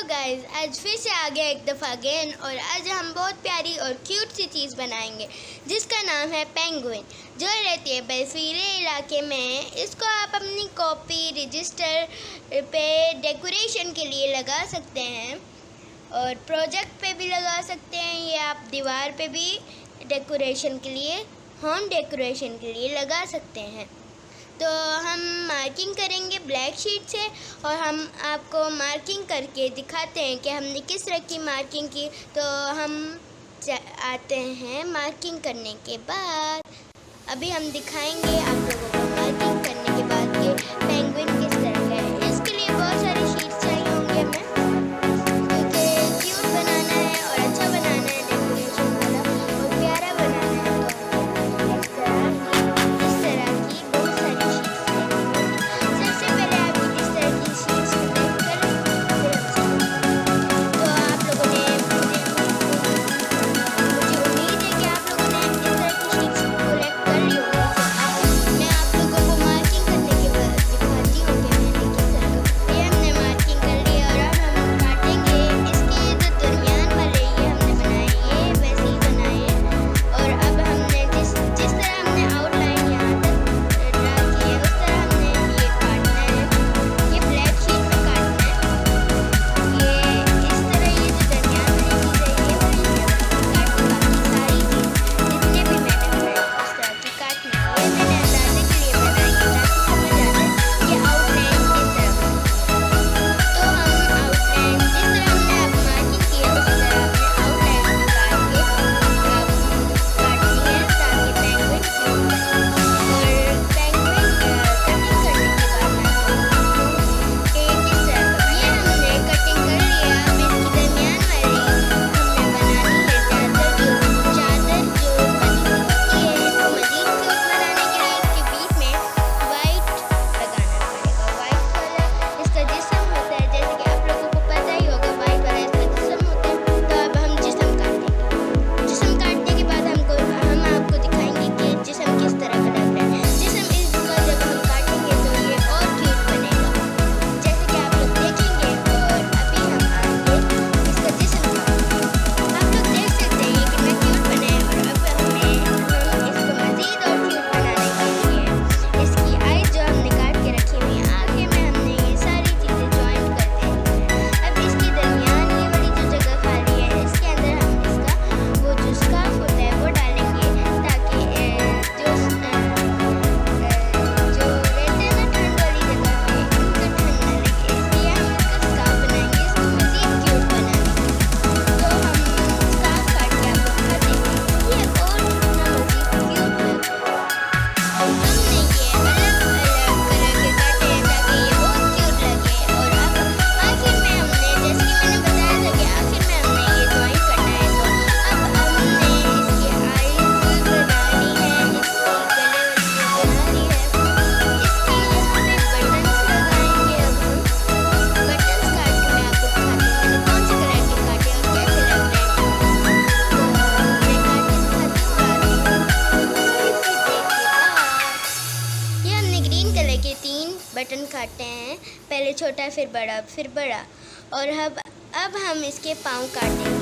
Guys, आज फिर से आ गया एक दफ़ा अगेन। और आज हम बहुत प्यारी और क्यूट सी चीज़ बनाएंगे जिसका नाम है पेंगुइन, जो रहती है बर्फीले इलाके में। इसको आप अपनी कॉपी रजिस्टर पे डेकोरेशन के लिए लगा सकते हैं और प्रोजेक्ट पे भी लगा सकते हैं, या आप दीवार पे भी डेकोरेशन के लिए, होम डेकोरेशन के लिए लगा सकते हैं। तो हम मार्किंग करेंगे ब्लैक शीट से, और हम आपको मार्किंग करके दिखाते हैं कि हमने किस तरह की मार्किंग की। तो हम आते हैं मार्किंग करने के बाद। अभी हम दिखाएंगे आप लोगों को मार्किंग करने के बाद कि पेंगुइन किस तरह का है। इसके लिए बहुत सारे शीट्स चाहिए होंगे हमें, क्योंकि क्यूट बनाना है और अच्छा बनाना है, डेकोरेशन वाला और प्यारा बनाना है। तो इस तरह की बहुत सारी शीट्स चाहिए। सबसे पहले आप इस तरह की शीट्स कलेक्ट करें। तो आप लोगों ने, मुझे उम्मीद है कि आप लोगों ने इस तरह की शीट्स कलेक्ट कर ली होगी। मैं आप लोगों को मार्किंग करने के बाद दिखाती हूँ कि मैंने किस तरह का। ये हमने मार्किंग कर ली और अब हम काटेंगे। इसके जो दरमियान वाले ये हमने बनाए, ये वैसे ही बनाए हैं। और अब हमने जिस तरह हमने आउटलाइन यहाँ तक ड्रा की है, उस तरह हमने ये काटना है। ये ब्लैक शीट पे काटना है। ये इस तरह, ये जो दरमियान वाली चीज़ है, ये वाली काटना। बाकी सारी चीज़ जितने भी मैंने बनाई उस तरह की काटना है। ये मैंने अंदाजे के लिए बनाई है ताकि समझ आ जाए कि आउटलाइन किस तरह बनी। तो हम आउटलाइन जिस तरह हमने अब मार्किंग की है उस तरह हमने आउटलाइन काट के काटनी है ताकि पेंगुइन क्यूट बने। और पेंगुइन कटिंग करने के बाद मैं आपको कि किस तरह का। ये हमने कटिंग कर लिया। अब इसकी दरमियान वाली हमने बनानी है चादर, जो बनी होती है। इसको मज़ीद क्यूट बनाने के लिए इसके बीच में वाइट लगाना पड़ेगा। वाइट वाला इसका जिस्म होता है, जैसे कि आप लोगों को पता ही होगा, वाइट वाला इसका जिस्म होता है। तो अब हम जिस्म काटेंगे। जिस्म काटने के बाद हम आपको दिखाएंगे कि जिस्म किस तरह का लग रहा है। जिस्म इसका जब हम काटेंगे तो ये और क्यूट बनेगा, जैसे कि आप लोग देखेंगे। और अभी हम आएंगे इसका जिस्म काटने। आप लोग देख सकते हैं कि कितना क्यूट बना है। और अब हम इसको मज़ीद और क्यूट बनाने के लिए इसकी आइज़ जो हमने काट के रखी हुई है, आगे में हमने ये सारी चीज़ें जॉइन कर देनी है। अब इसके दरमियान ये वाली जो जगह खाली है, इसके अंदर हम इसका वो जो स्कार्फ होता है वो डालेंगे, ताकि जो रहते हैं ना ठंड वाली जगह पे, इनको ठंड ना लगे। इसलिए हम इसका स्कार्फ बनाएंगे, इसको मज़ीद क्यूट बनाने के लिए। तो हम स्कार्फ काट के आपको दिखा देंगे ये और कितना मज़ीद क्यूट लग रहा है। हमने ये अलग अलग कलर के काटे हैं ताकि ये और क्यूट लगे। और अब आखिर में हमने, जैसे कि मैंने बताया था कि आखिर में हमने ये जॉइन करना है। तो अब हमने इसकी आइज़ बनानी है, इसकी गले वाली जो बनानी है, इसके यहाँ पे बटन्स लगाएंगे। अब हम बटन्स काट के मैं आपको दिखाती हूँ मैंने कौन से कलर के काटे और कैसे लग रहे हैं। तो मैं काट के दिखाती हूँ ये हमने ग्रीन कलर के 3 बटन काटे हैं, पहले छोटा फिर बड़ा फिर बड़ा। और अब हम इसके पाँव काटेंगे।